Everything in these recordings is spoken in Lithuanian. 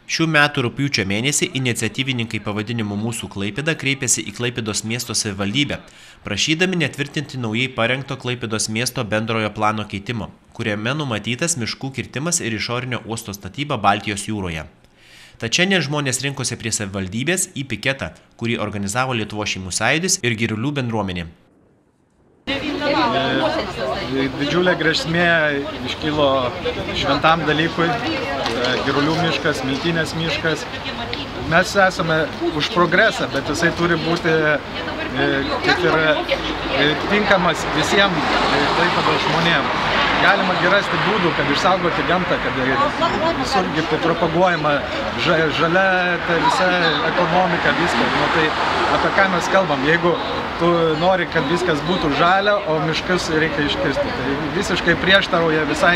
Šių metų rugpjūčio mėnesį iniciatyvininkai pavadinimu Mūsų Klaipėda kreipėsi į Klaipėdos miesto savivaldybę, prašydami netvirtinti naujai parengto Klaipėdos miesto bendrojo plano keitimo, kuriame numatytas miškų kirtimas ir išorinio uosto statyba Baltijos jūroje. Tad šiandien žmonės rinkosi prie savivaldybės į piketą, kurį organizavo Lietuvos šeimų sąjūdis ir Girulių bendruomenė. Didžiulė grėsmė iškilo šventam dalykui, Girulių miškas, Miltinės miškas. Mes esame už progresą, bet jisai turi būti kaip ir tinkamas visiems Klaipėdos žmonėms. Galima rasti būdų, kad išsaugoti gamtą, kad visurgi propaguojama žalia visa ekonomika, viskas. Nu, tai apie ką mes kalbam? Jeigu tu nori, kad viskas būtų žalia, o miškus reikia iškirsti. Tai visiškai prieštarauja visai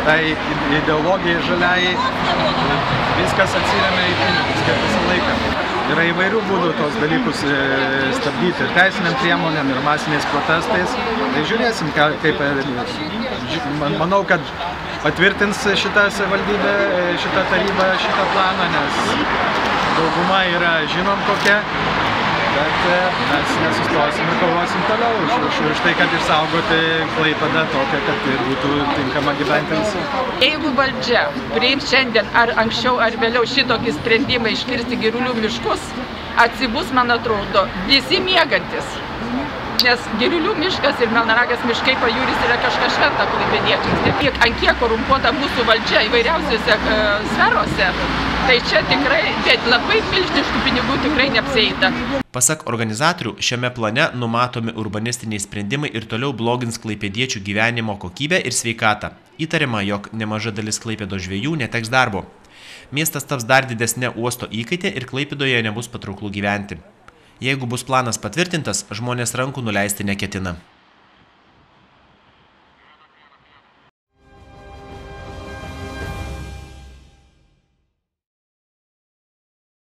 tai ideologijai žaliai, viskas atsiremia į pinigus, kaip visą laiką. Yra įvairių būdų tos dalykus stabdyti ir teisiniam priemonėm, ir masiniais protestais. Tai žiūrėsim, kaip. Manau, kad patvirtins šitą savivaldybę, šitą tarybą, šitą planą, nes dauguma yra žinom kokia. Bet mes nesustosim ir kovosim toliau už tai, kad išsaugoti Klaipėdą tokią, kad tai būtų tinkama gyventi visi. Jeigu valdžia priims šiandien ar anksčiau ar vėliau šitokį sprendimą iškirsti Girulių miškus, atsibus, man atrodo, visi miegantis. Nes Girulių miškas ir Melnragės miškai pajūris yra kažkas šventa klaipėdiečiams. Ant kiek korumpuota mūsų valdžia įvairiausiose sferose, tai čia tikrai labai milžiniškų pinigų tikrai neapsieita. Pasak organizatorių, šiame plane numatomi urbanistiniai sprendimai ir toliau blogins klaipėdiečių gyvenimo kokybę ir sveikatą. Įtariama, jog nemaža dalis Klaipėdos žvejų neteks darbo. Miestas taps dar didesnė uosto įkaitė ir Klaipėdoje nebus patrauklų gyventi. Jeigu bus planas patvirtintas, žmonės rankų nuleisti neketina.